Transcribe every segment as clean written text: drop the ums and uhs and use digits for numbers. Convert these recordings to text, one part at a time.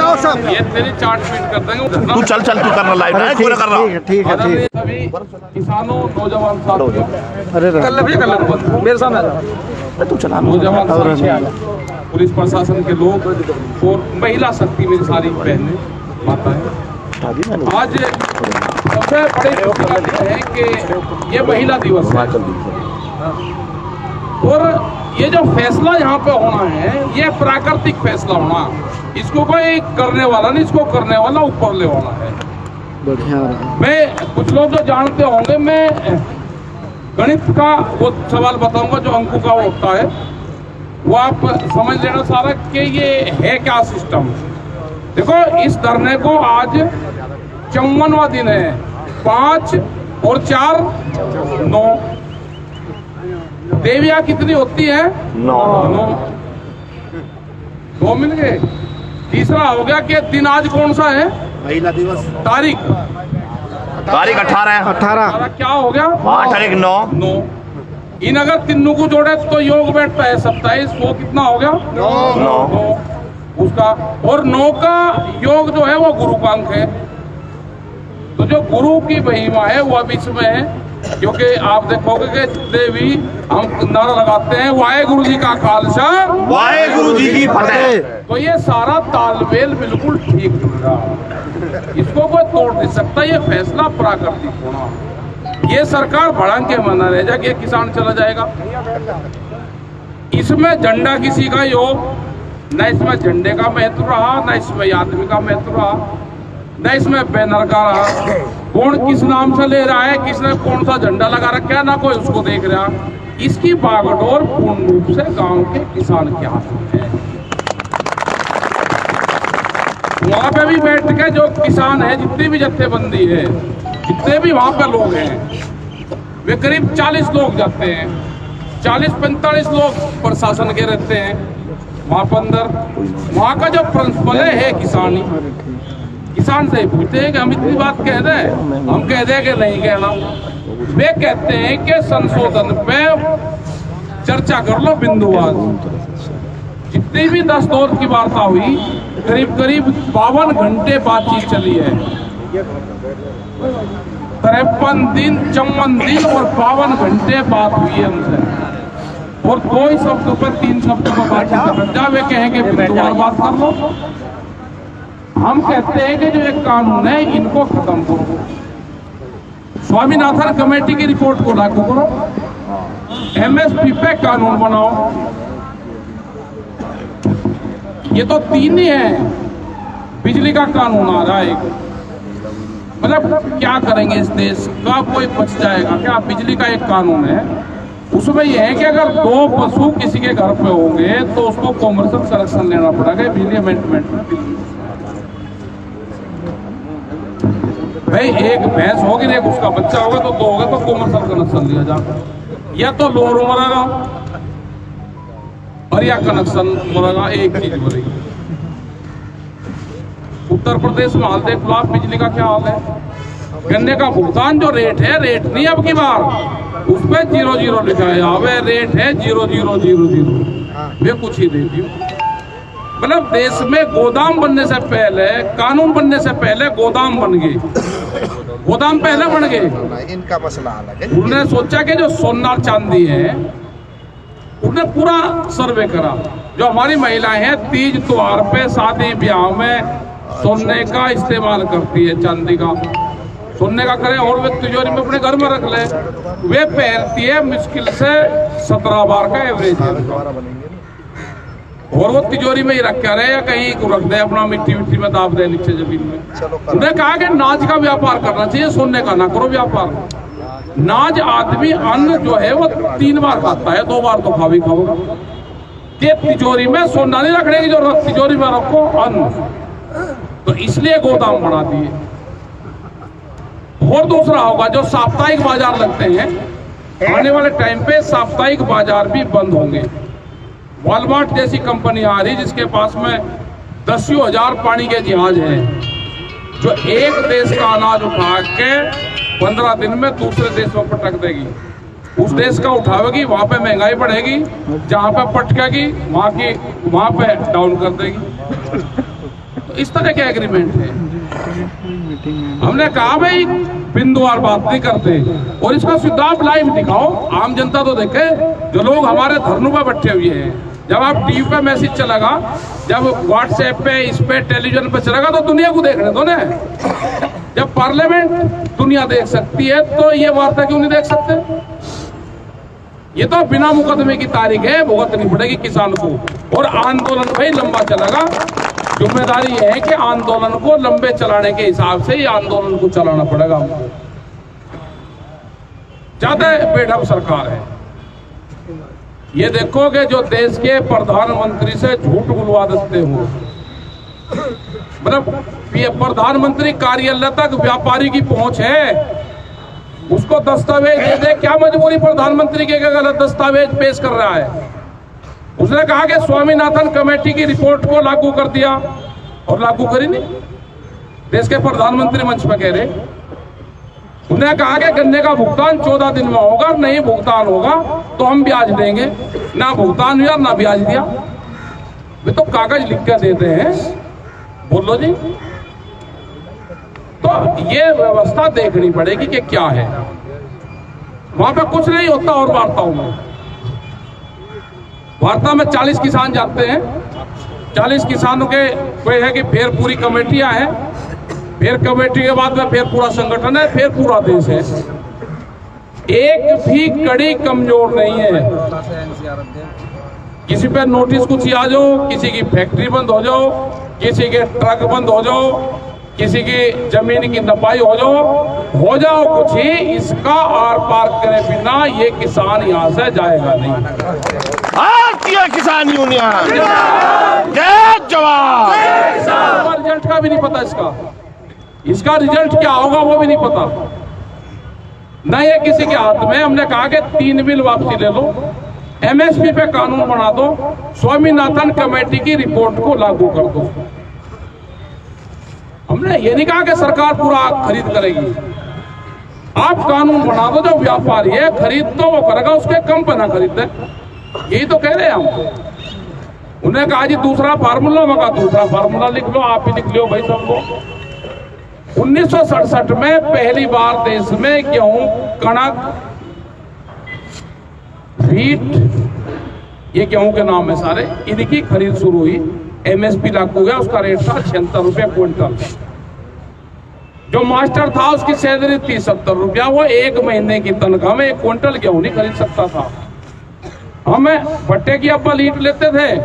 लो सब। ये तेरी चार्ट शीट कर देंगे। तू चल चल, तू करना लाइव है, पूरा कर रहा। ठीक है ठीक है। सभी किसानों नौजवान साथियों, अरे मेरे सामने आ जाओ। तू चला। नौजवान साथी, पुलिस प्रशासन के लोग और महिला शक्ति मेरी सारी बहनें माताएं, आज सबसे बड़ी खुशी का दिन है कि ये महिला दिवस है और ये जो फैसला यहाँ पे होना है ये प्राकृतिक फैसला होना, इसको कोई करने वाला नहीं, इसको करने वाला ऊपरले वाला है। मैं कुछ लोग जो जानते होंगे, मैं गणित का वो सवाल बताऊंगा जो अंकों का होता है, वो आप समझ लेना सारा कि ये है क्या सिस्टम। देखो इस धरने को आज 54वां दिन है, 5 और 4 9 देवियां कितनी होती है? 9 2 मिल गए। तीसरा हो गया कि दिन आज कौन सा है? महिला दिवस। तारीख 18 है। 18 क्या हो गया? 8 तारीख 9। इन अगर तीनों को जोड़े तो योग बैठता है 27, वो कितना हो गया? 9 उसका। और 9 का योग जो है वो गुरु का अंक है, तो जो गुरु की महिमा है वो अब इसमें है, क्योंकि आप देखोगे कि जितने भी हम नारा लगाते हैं वाहे गुरु जी का खालसा वाहे गुरु जी की फतेह, तो ये सारा तालमेल बिल्कुल ठीक होगा, इसको कोई तोड़ नहीं सकता। ये फैसला प्राकृतिक होना, ये सरकार भड़ांग के मना रह जाए कि किसान चला जाएगा। इसमें झंडा किसी का योग न, इसमें झंडे का महत्व रहा, न इसमें आदमी का महत्व रहा, न इसमें बैनर का रहा। कौन किस नाम से ले रहा है, किसने कौन सा झंडा लगा रखा है, ना कोई उसको देख रहा। इसकी बागडोर पूर्ण रूप से गांव के किसान के हाथ में है। वहां पे भी बैठ के जो किसान है, जितनी भी जत्थेबंदी है, जितने भी वहां पे लोग हैं, वे करीब 40 लोग जाते हैं, 40-45 लोग प्रशासन के रहते हैं वहां पर अंदर। वहां का जो प्रिंसिपल है किसानी, किसान से पूछते हैं कि हम इतनी बात कह दें, हम कह दें कि नहीं कहना। वे कहते हैं कि संशोधन पे चर्चा कर लो बिंदुवार। जितनी भी 10 दौर की वार्ता हुई, करीब 52 घंटे बातचीत चली है। 53 दिन 54 दिन और 52 घंटे बात हुई है हमसे, और 2 शब्दों पर 3 शब्दों पर बातचीत कर जा। वे कहेंगे बिंदुवार बात कर लो। हम कहते हैं कि जो एक कानून है इनको खत्म करो, स्वामीनाथन कमेटी की रिपोर्ट को लागू करो, एमएसपी पे कानून बनाओ। ये तो 3 ही है। बिजली का कानून आ रहा है एक, मतलब क्या करेंगे इस देश का, कोई बच जाएगा क्या? बिजली का एक कानून है, उसमें यह है कि अगर 2 पशु किसी के घर पे होंगे तो उसको कॉमर्शियल संरक्षण लेना पड़ेगा बिजली अमेंडमेंट में। भाई एक भैंस होगी, एक उसका बच्चा होगा, तो 2 होगा तो कॉमर्शियल कनेक्शन लिया जाएगा, या तो लोर मरेगा और या कनेक्शन मरेगा, एक चीज मरेगी। उत्तर प्रदेश में हाल देख लो आप, बिजली का क्या हाल है। गन्ने का भुगतान जो रेट है, रेट नहीं अब की बार, उस पर 00 लिखा है, अब रेट है 0000। वे कुछ ही देती हूँ। मतलब देश में गोदाम बनने से पहले, कानून बनने से पहले गोदाम बन गए, गोदाम पहले बन गए। इनका मसला अलग है। उन्होंने सोचा कि जो सोना चांदी है, उन्होंने पूरा सर्वे करा। जो हमारी महिलाएं हैं तीज त्योहार पे, शादी ब्याह में सोने का इस्तेमाल करती है, चांदी का सोने का करें, और वे तिजोरी में अपने घर में रख ले। वे पहनती है मुश्किल से 17 बार का एवरेज है, और वो तिजोरी में ही रखा रहे या कहीं रख दे, अपना मिट्टी में दाब दे नीचे जमीन में। उन्होंने कहा कि नाज का व्यापार करना चाहिए, सोने का ना करो व्यापार। नाज आदमी अन्न जो है वो 3 बार खाता है, 2 बार तो खा भी खाओगा। ये तिजोरी में सोना नहीं रखने की जरूरत, तिजोरी में रखो अन्न। तो इसलिए गोदाम बना दिए। और दूसरा होगा, जो साप्ताहिक बाजार लगते हैं, आने वाले टाइम पे साप्ताहिक बाजार भी बंद होंगे। वॉलमार्ट जैसी कंपनी आ रही जिसके पास में 10,000 पानी के जहाज हैं, जो एक देश का अनाज उठा के 15 दिन में दूसरे देश में पटक देगी। उस देश का उठावेगी, वहाँ पे महंगाई बढ़ेगी, जहाँ पे पटकेगी वहाँ पे डाउन कर देगी। तो इस तरह के एग्रीमेंट है। हमने कहा भाई बिंदुवार बात नहीं करते, और इसका सीधा आप लाइव दिखाओ, आम जनता तो देखे। जो लोग हमारे धरनों पर बैठे हुए हैं, जब आप टीवी पे मैसेज चलेगा, जब व्हाट्सएप पे, इस पे, टेलीविजन पे चलेगा, तो दुनिया को देखने दो ना। जब पार्लियामेंट दुनिया देख सकती है तो ये वार्ता क्यों नहीं देख सकते? ये तो बिना मुकदमे की तारीख है, भुगतनी पड़ेगी किसान को। और आंदोलन भाई लंबा चलेगा। जिम्मेदारी ये है कि आंदोलन को लंबे चलाने के हिसाब से ये आंदोलन को चलाना पड़ेगा हमको। ज्यादा बेढब सरकार है। ये देखो कि जो देश के प्रधानमंत्री से झूठ बुलवा देते हो, मतलब ये प्रधानमंत्री कार्यालय तक व्यापारी की पहुंच है, उसको दस्तावेज दे दे, क्या मजबूरी प्रधानमंत्री के गलत दस्तावेज पेश कर रहा है? उसने कहा कि स्वामीनाथन कमेटी की रिपोर्ट को लागू कर दिया, और लागू करी नहीं। देश के प्रधानमंत्री मंच पर कह रहे, उन्होंने कहा कि गन्ने का भुगतान 14 दिन में होगा, नहीं भुगतान होगा तो हम ब्याज देंगे। ना भुगतान हुआ ना ब्याज दिया। वे तो कागज लिख कर देते हैं, बोलो जी। तो ये व्यवस्था देखनी पड़ेगी कि क्या है वहां पे। कुछ नहीं होता। और वार्ताओं में, वार्ता में 40 किसान जाते हैं, 40 किसानों के कोई है कि फिर पूरी कमेटियां हैं, फिर कमेटी के बाद में फिर पूरा संगठन है, फिर पूरा देश है। एक भी कड़ी कमजोर नहीं है। किसी पे नोटिस कुछ आ जाओ, किसी की फैक्ट्री बंद हो जाओ, किसी के ट्रक बंद हो जाओ, किसी की जमीन की नपाई हो जाओ कुछ ही, इसका आर पार करे बिना ये किसान यहां से जाएगा नहीं। भारतीय किसान यूनियन जय जवान। रिजल्ट का भी नहीं पता इसका रिजल्ट क्या होगा वो भी नहीं पता, न ये किसी के हाथ में। हमने कहा कि 3 बिल वापसी ले लो, एमएसपी पे कानून बना दो, स्वामीनाथन कमेटी की रिपोर्ट को लागू कर दो। हमने ये नहीं कहा कि सरकार पूरा खरीद करेगी। आप कानून बना दो, जो व्यापारी है खरीद तो वो करेगा, उसके कम पे ना खरीदे। यही तो कह रहे हैं हम। उन्होंने कहा जी दूसरा फार्मूला, मगा दूसरा फार्मूला लिख लो, आप ही लिख लो भाई सब लोग। 1967 में पहली बार देश में गेहूं, कणक, व्हीट, ये गेहूं के नाम है सारे, इनकी खरीद शुरू हुई। एमएसपी लागू हुआ, उसका रेट था 76 रुपया क्विंटल। जो मास्टर था उसकी सैलरी थी 70 रुपया, वो 1 महीने की तनख्वाह में 1 क्विंटल गेहूं नहीं खरीद सकता था। हमें भट्टे की अब्बा लीट लेते थे,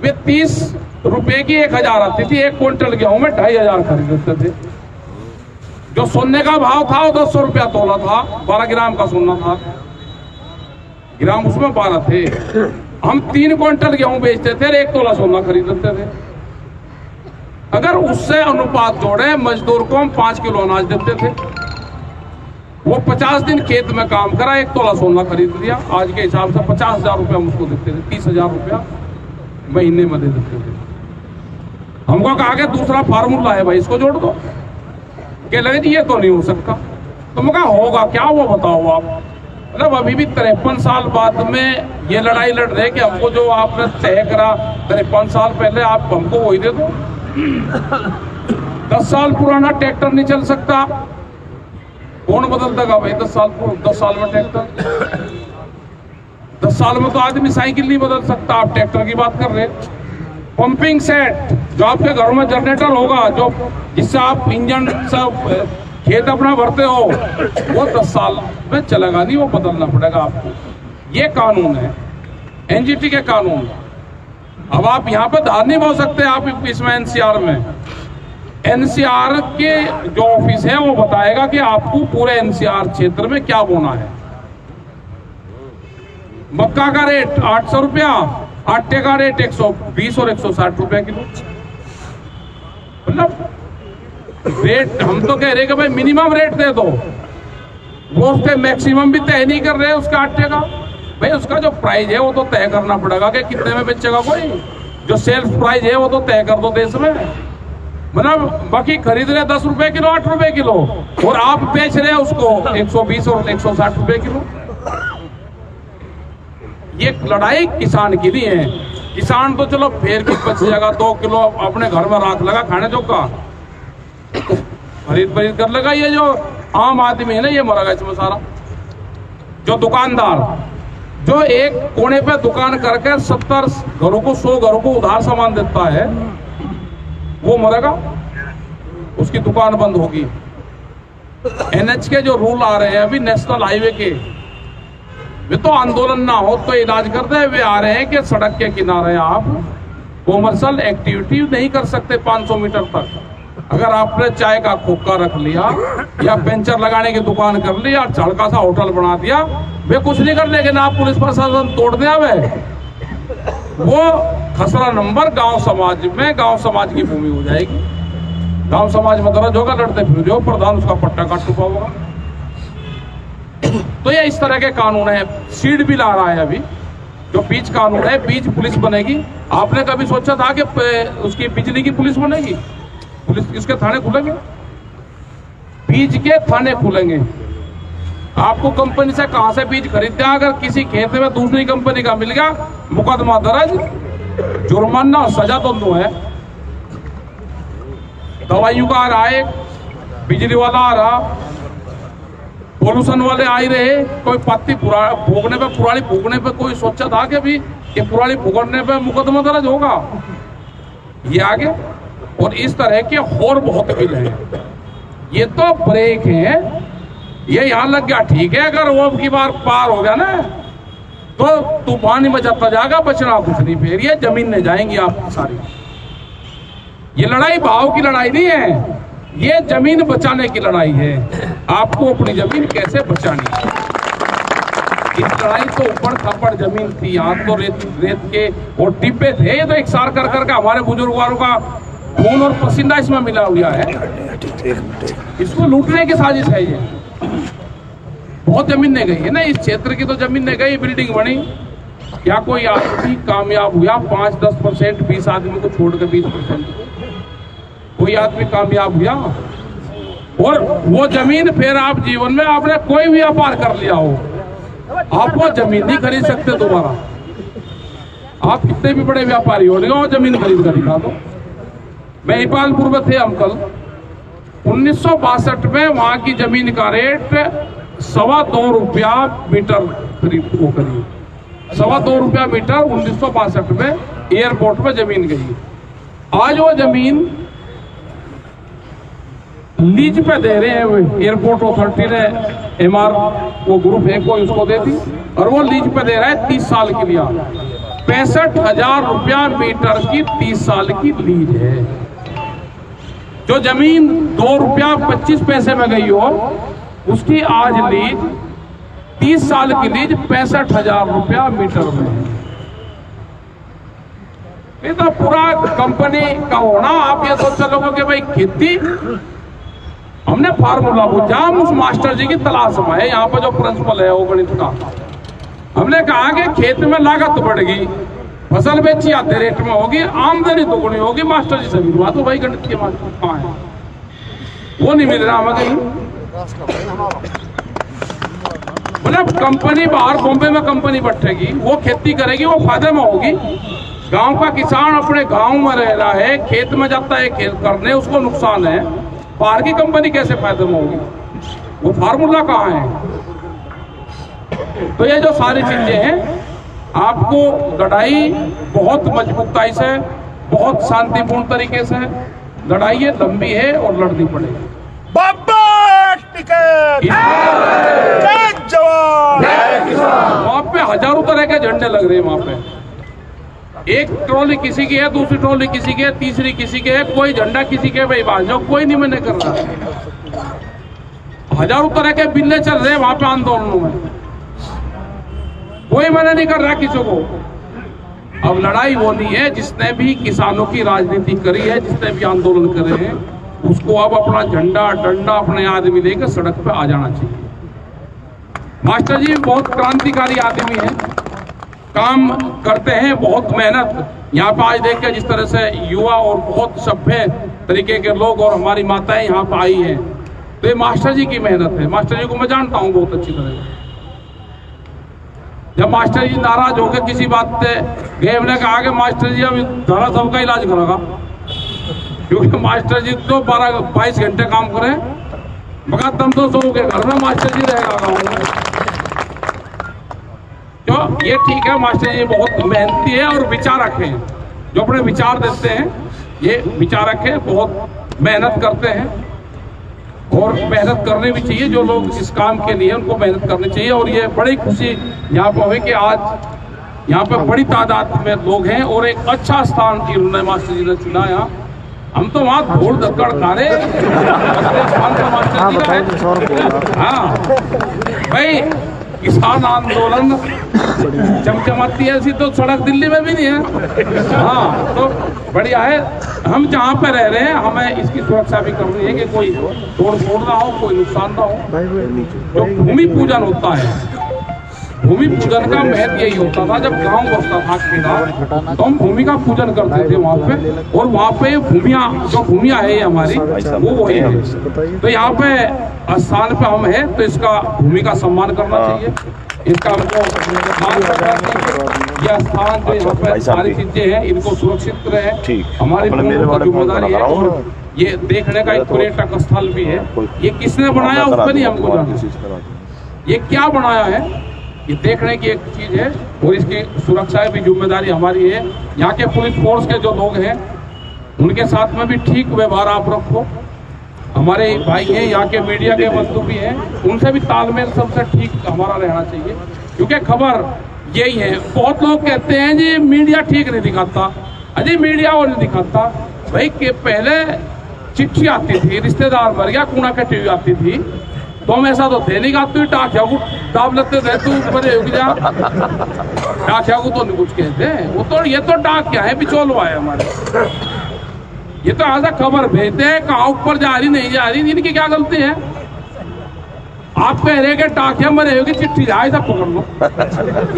वे 30 रुपए की 1000 आती थी, 1 क्विंटल गेहूं में 2500 खरीदते थे। जो सोने का भाव था वो 200 रुपया तोला था, 12 ग्राम का सोना था, ग्राम उसमें 12 थे। हम 3 क्विंटल गेहूं बेचते थे, 1 तोला सोना खरीदते थे। अगर उससे अनुपात जोड़े, मजदूर को हम 5 किलो अनाज देते थे, वो 50 दिन खेत में काम करा, 1 तोला सोना खरीद लिया। आज के हिसाब से 50,000 रुपया हम उसको देते थे, 30,000 रुपया महीने में दे देते थे। हमको कहा कि दूसरा फार्मूला है भाई, इसको जोड़ दो। कह लगे जी ये तो नहीं हो सकता। तो मैं कहा होगा क्या, वो बताओ आप। मतलब अभी भी 53 साल बाद में ये लड़ाई लड़ रहे कि हमको जो आपने तय करा 53 साल पहले, आप हमको वही दे दो। 10 साल पुराना ट्रैक्टर नहीं चल सकता, कौन बदल देगा भाई 10 साल में ट्रैक्टर? 10 साल में तो आदमी साइकिल नहीं बदल सकता, आप ट्रैक्टर की बात कर रहे हैं। पंपिंग सेट, जो आपके घरों में जनरेटर होगा, जो जिससे आप इंजन सब खेत अपना भरते हो, वो 10 साल में चलेगा नहीं, वो बदलना पड़ेगा आपको। ये कानून है, एनजीटी के कानून। अब आप यहाँ पे धार नहीं बोल सकते, आप इसमें एनसीआर में, एनसीआर के जो ऑफिस है वो बताएगा कि आपको पूरे एनसीआर क्षेत्र में क्या बोना है। मक्का का रेट 800 रुपया, आटे का रेट 120 और 160 रुपया किलो। मतलब रेट हम तो कह रहे कि भाई मिनिमम रेट दे दो, वो उसके मैक्सिमम भी तय नहीं कर रहे उसका आटे का। भाई उसका जो प्राइस है वो तो तय करना पड़ेगा कि कितने में बेचेगा कोई। जो सेल्स प्राइस है वो तो तय कर दो देश में। मतलब बाकी खरीद रहे 10 रुपए किलो, 8 रुपए किलो, और आप बेच रहे उसको 120 और 160 रुपए किलो। ये लड़ाई किसान के लिए है। किसान तो चलो फेर की बच जाएगा, 2 किलो अपने घर में राख लगा खाने जो का खरीद कर लगा। ये जो आम आदमी है ना, ये मरेगा इसमें सारा। जो दुकानदार जो एक कोने पे दुकान करके 70 घरों को 100 घरों को उधार सामान देता है, वो मरेगा, उसकी दुकान बंद होगी। एनएच के जो रूल आ रहे हैं अभी नेशनल हाईवे के, वे तो आंदोलन ना हो तो इलाज करते हैं, वे आ रहे हैं कि सड़क के किनारे आप कॉमर्शियल एक्टिविटी नहीं कर सकते 500 मीटर तक। अगर आपने चाय का खोखा रख लिया या पेंचर लगाने की दुकान कर ली या झड़का सा होटल बना दिया, वे कुछ नहीं कर, लेकिन आप पुलिस प्रशासन तोड़ दिया वे, वो खसरा नंबर गांव समाज में, गांव समाज की भूमि हो जाएगी। गांव समाज में दर्ज होगा, लड़ते फिर जो प्रधान उसका पट्टा काट चुका होगा। तो ये इस तरह के कानून है। सीड बिल आ रहा है अभी, जो बीज कानून है, बीज पुलिस बनेगी। आपने कभी सोचा था कि उसकी बिजली की पुलिस बनेगी? पुलिस इसके थाने खुलेंगे, बीज के थाने खुलेंगे। आपको कंपनी से कहां से बीज खरीदते हैं, अगर किसी खेत में दूसरी कंपनी का मिल गया, मुकदमा दर्ज, जुर्माना और सजा दोनों है। दवाइयों का आ रहा है, बिजली वाला आ रहा, पोल्यूशन वाले आ ही रहे। कोई पत्ती भोगने पे, पुरानी भोगने पे कोई सोचा था कि भी ये पुरानी भोगने पे मुकदमा दर्ज होगा? ये आगे और इस तरह के और बहुत बिल हैं। ये तो ब्रेक है, ये यहां लग गया ठीक है, अगर वो की बार पार हो गया ना तो तूफान में जाता जाएगा, बचना कुछ नहीं। फिर ये जमीन नहीं जाएंगी आपकी सारी। ये लड़ाई भाव की लड़ाई नहीं है, ये जमीन बचाने की लड़ाई है। आपको अपनी जमीन कैसे बचानी है। इस लड़ाई तो ऊपर खपड़ जमीन थी, यहाँ तो रेत के और टिब्बे थे। ये तो एक सार कर करके हमारे बुजुर्गों का खून और पसीना इसमें मिला हुआ है। इसको लूटने की साजिश है ये। बहुत जमीन नहीं गई है ना, इस क्षेत्र की तो जमीन नहीं गई, बिल्डिंग बनी। क्या कोई आदमी कामयाब हुआ? 5-10%, 20 आदमी को छोड़ के 20% कोई आदमी कामयाब हुआ? और वो जमीन फिर आप जीवन में आपने कोई भी व्यापार कर लिया हो, आप वो जमीन नहीं खरीद सकते दोबारा। आप कितने भी बड़े व्यापारी हो, वो जमीन खरीद कर दिखा दो। मैं हिपालपुर में थे हम कल, 1962 में वहां की जमीन का रेट 2.25 रुपया मीटर खरीद को करिए। 2.25 रुपया मीटर 1962 में एयरपोर्ट में जमीन गई। आज वो जमीन लीज पे दे रहे हैं, एयरपोर्ट अथॉरिटी ने एमआर वो ग्रुप है कोई उसको दे दी, और वो लीज पे दे रहा है 30 साल के लिए। 65,000 रुपया मीटर की 30 साल की लीज है। जो जमीन 2 रुपया 25 पैसे में गई हो, उसकी आज लीज 30 साल की लीज 65,000 रुपया मीटर में है। ये तो पूरा कंपनी का होना। आप ये सोच लोगों कि भाई खेती, हमने फार्मूला पूछा, हम उस मास्टर जी की तलाश में है। यहाँ पर जो प्रिंसिपल है वो गणित का, हमने कहा कि खेत में लागत बढ़ेगी, फसल बेची आधे रेट में होगी, आमदनी दोगुनी होगी। मास्टर जी से मिलवा तो भाई गणित के मास्टर कहाँ है? वो नहीं मिल रहा हमें कहीं। मतलब कंपनी बाहर बॉम्बे में कंपनी बैठेगी, वो खेती करेगी, वो फायदे में होगी। गांव का किसान अपने गांव में रह रहा है, खेत में जाता है खेत करने, उसको नुकसान है। बाहर की कंपनी कैसे फायदे में होगी? वो फार्मूला कहाँ है? तो ये जो सारी चीजें हैं, आपको लड़ाई बहुत मजबूताई से, बहुत शांतिपूर्ण तरीके से लड़ाई है, लंबी है और लड़नी पड़ेगी। वहां पे हजारों तरह के झंडे लग रहे हैं। वहां पे एक ट्रॉली किसी की है, दूसरी ट्रॉली किसी की है, तीसरी किसी के है, कोई झंडा किसी के भाई बाजो, कोई नहीं मैंने कर रहा। हजारों तरह के बिल्ले चल रहे हैं वहां पे आंदोलनों में, कोई मना नहीं कर रहा किसी को। अब लड़ाई वो नहीं है जिसने भी किसानों की राजनीति करी है, जिसने भी आंदोलन करे हैं, उसको अब अपना झंडा डंडा अपने आदमी लेकर सड़क पे आ जाना चाहिए। मास्टर जी बहुत क्रांतिकारी आदमी हैं, काम करते हैं, बहुत मेहनत। यहाँ पे आज देखिए जिस तरह से युवा और बहुत सभ्य तरीके के लोग और हमारी माताएं यहाँ पे आई हैं, तो ये मास्टर जी की मेहनत है। मास्टर जी को मैं जानता हूँ बहुत अच्छी तरह। जब मास्टर जी नाराज हो गए किसी बात से गए, हमने कहा कि मास्टर जी अब धरा सबका इलाज करेगा, क्योंकि मास्टर जी तो 12-22 घंटे काम करें, मगर तुम तो सो के घर में मास्टर जी रहेगा गाँव में। तो ये ठीक है, मास्टर जी बहुत मेहनती है और विचारक हैं, जो अपने विचार देते हैं, ये विचारक है, बहुत मेहनत करते हैं और मेहनत करनी भी चाहिए। जो लोग इस काम के लिए उनको मेहनत करनी चाहिए। और ये बड़ी खुशी यहाँ पर हुई कि आज यहाँ पे बड़ी तादाद में लोग हैं और एक अच्छा स्थान इन्होंने मास्टर जी ने चुना यहाँ। हम तो वहाँ ढोल धक्कड़ खा रहे, मास्टर जी का है। हाँ भाई, किसान आंदोलन चमचमाती ऐसी तो सड़क दिल्ली में भी नहीं है। हाँ तो बढ़िया है, हम जहाँ पे रह रहे हैं हमें इसकी सुरक्षा भी करनी है कि कोई तोड़ फोड़ ना हो, कोई नुकसान ना हो। जो भूमि पूजन होता है, भूमि पूजन का महत्व यही होता था। जब गांव बसता था खेड़ा तो हम भूमि का पूजन करते थे वहाँ पे, और वहाँ पे भूमिया जो भूमिया है हमारी वो वही है। तो यहाँ पे स्थान पे हम है तो इसका भूमि का सम्मान करना चाहिए, इसका हमको यह स्थान जो यहाँ पे सारी चीजें हैं इनको सुरक्षित रहे, हमारी जिम्मेदारी है। और ये देखने का एक पर्यटक स्थल भी है। ये किसने बनाया उस पर नहीं हमको जानना, ये क्या बनाया है ये देखने की एक चीज है, और इसकी सुरक्षा की जिम्मेदारी हमारी है। यहाँ के पुलिस फोर्स के जो लोग हैं उनके साथ में भी ठीक व्यवहार आप रखो। हमारे भाई हैं यहाँ के, मीडिया के बंधु भी हैं, उनसे भी तालमेल सबसे ठीक हमारा रहना चाहिए, क्योंकि खबर यही है। बहुत लोग कहते हैं जी मीडिया ठीक नहीं दिखाता, अजी मीडिया और नहीं दिखाता भाई। के पहले चिट्ठी आती थी, रिश्तेदार मर गया, कूड़ा के टीवी आती थी, तो हम ऐसा तो थे नहीं का तू टाखिया को दाब लेते थे, तू बड़े हो गया टाखिया को तो नहीं कुछ कहते। वो तो ये तो डाक क्या है, बिचौलवा है हमारे। ये तो ऐसा खबर भेजते हैं, कहाँ ऊपर जा रही नहीं जा रही, इनकी क्या गलती है। आप कह रहे कि टाखिया मरे होगी, चिट्ठी जाए सब पकड़ लो,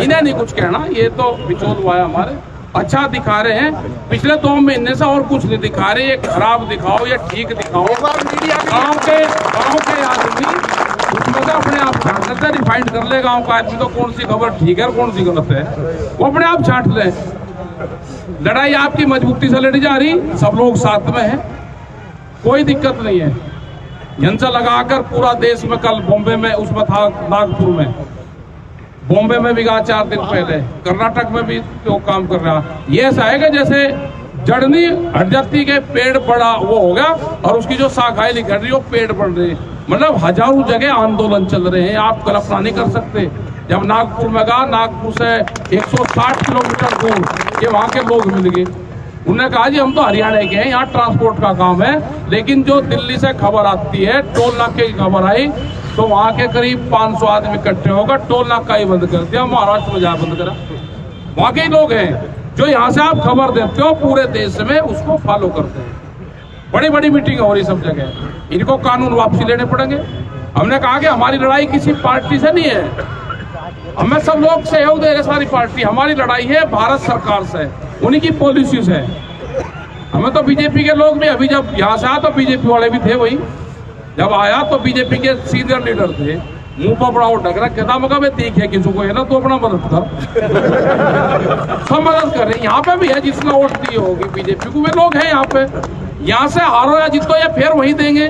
इन्हें नहीं कुछ कहना। ये तो बिचौलवा है हमारे। अच्छा दिखा रहे हैं, पिछले 2 महीने से और कुछ नहीं दिखा रहे। ये खराब दिखाओ या ठीक दिखाओ, गाँव के आदमी उसमें तो अपने आप छांट लेते, रिफाइंड कर ले गाँव का आदमी तो कौन सी खबर ठीक है और कौन सी गलत है, वो अपने आप छांट ले। लड़ाई आपकी मजबूती से लड़ी जा रही, सब लोग साथ में हैं, कोई दिक्कत नहीं है। यंत्र लगाकर पूरा देश में, कल बॉम्बे में उसमें था, नागपुर में, बॉम्बे में भी गया 4 दिन पहले, कर्नाटक में भी तो काम कर रहा। ये ऐसा है कि जैसे जड़नी हट जाती के पेड़ बड़ा वो हो गया और उसकी जो शाखाएं निकल रही है वो पेड़ बढ़ रही है। मतलब हजारों जगह आंदोलन चल रहे हैं, आप कल्पना नहीं कर सकते। जब नागपुर में गया, नागपुर से 160 किलोमीटर दूर ये वहाँ के लोग मिल गए, उन्होंने कहा जी हम तो हरियाणा के हैं, यहाँ ट्रांसपोर्ट का काम है, लेकिन जो दिल्ली से खबर आती है, टोल नाके की खबर आई तो वहाँ के करीब 500 आदमी इकट्ठे होकर टोल नाका ही बंद कर दिया, महाराष्ट्र में जा बंद करा। वहाँ के लोग हैं जो यहाँ से आप खबर देते हो पूरे देश में उसको फॉलो करते हैं। बड़ी बड़ी मीटिंग हो रही सब जगह, इनको कानून वापसी लेने पड़ेंगे। हमने कहा कि हमारी लड़ाई किसी पार्टी से नहीं है, हमें सब लोग सहयोग दे रहे, सारी पार्टी। हमारी लड़ाई है भारत सरकार से, उन्हीं की पॉलिसी से। हमें तो बीजेपी के लोग भी, अभी जब यहाँ से आया तो बीजेपी वाले भी थे वही, जब आया तो बीजेपी के सीनियर लीडर थे, मुंह पर बड़ा वो ढक रखा था, मगर मैं देखे किसी को है ना तो अपना मदद कर सब मदद कर रहे। यहाँ पे भी है जिसने वोट दी होगी बीजेपी को, वे लोग हैं यहाँ पे। यहाँ से हारो या जितो या फिर वही देंगे,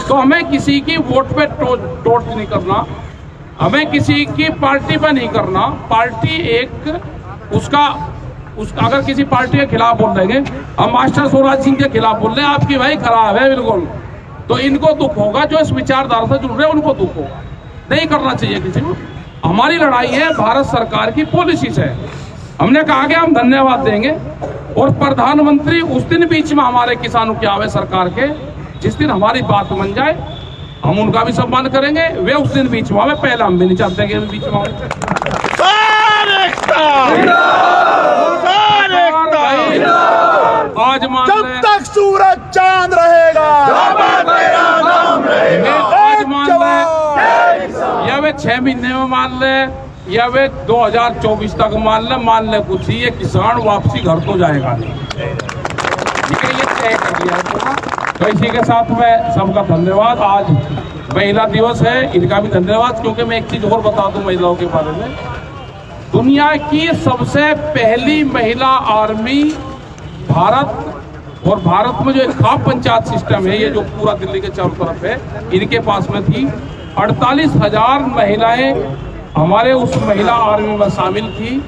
तो हमें किसी की वोट पे टोट नहीं करना, हमें किसी की पार्टी पे नहीं करना। पार्टी एक उसका अगर किसी पार्टी के खिलाफ बोल देंगे, हम मास्टर स्वराज सिंह के खिलाफ बोल रहे हैं, आपकी भाई खराब है बिल्कुल, तो इनको दुख होगा, जो इस विचारधारा से जुड़ रहे हैं उनको दुख होगा। नहीं करना चाहिए किसी को। हमारी लड़ाई है भारत सरकार की पॉलिसी से। हमने कहा कि हम धन्यवाद देंगे और प्रधानमंत्री उस दिन बीच में हमारे किसानों के आवे सरकार के, जिस दिन हमारी बात बन जाए हम उनका भी सम्मान करेंगे। वे उस दिन बीच में आवे, पहले हम भी नहीं चाहते कि बीच में आवे। आज मान जब तक सूरज चांद रहेगा, आज मान ले, या वे 6 महीने में मान ले, या वे 2024 तक मान ले कुछ ही, ये किसान वापसी घर तो जाएगा नहीं, ठीक है, ये तय कर दिया है। तो इसी के साथ में सबका धन्यवाद। आज महिला दिवस है, इनका भी धन्यवाद, क्योंकि मैं एक चीज और बता दूं महिलाओं के बारे में। दुनिया की सबसे पहली महिला आर्मी भारत, और भारत में जो एक खाप पंचायत सिस्टम है, ये जो पूरा दिल्ली के चारों तरफ है, इनके पास में थी। 48,000 महिलाएं हमारे उस महिला आर्मी में शामिल थी।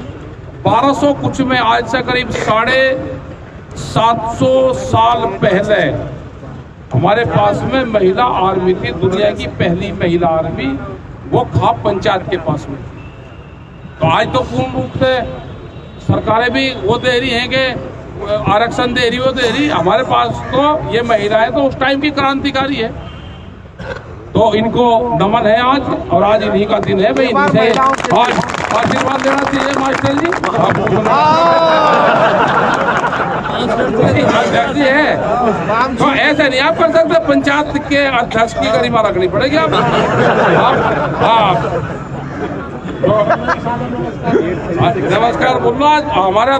1200 कुछ में, आज से करीब 750 साल पहले हमारे पास में महिला आर्मी थी। दुनिया की पहली महिला आर्मी वो खाप पंचायत के पास में थी। तो आज तो पूर्ण रूप से सरकारें भी वो दे रही हैं कि आरक्षण दे रही, वो दे रही। हमारे पास तो ये महिलाएं तो उस टाइम की क्रांतिकारी है। तो इनको नमन है आज, और आज इन्हीं का दिन है भाई। इनसे आज आशीर्वाद देना चाहिए मास्टर जी। अध्यक्ष जी है तो ऐसे नहीं आप कर सकते, पंचायत के अध्यक्ष की गरिमा रखनी पड़ेगी आप। हाँ, नमस्कार बोलो। आज हमारा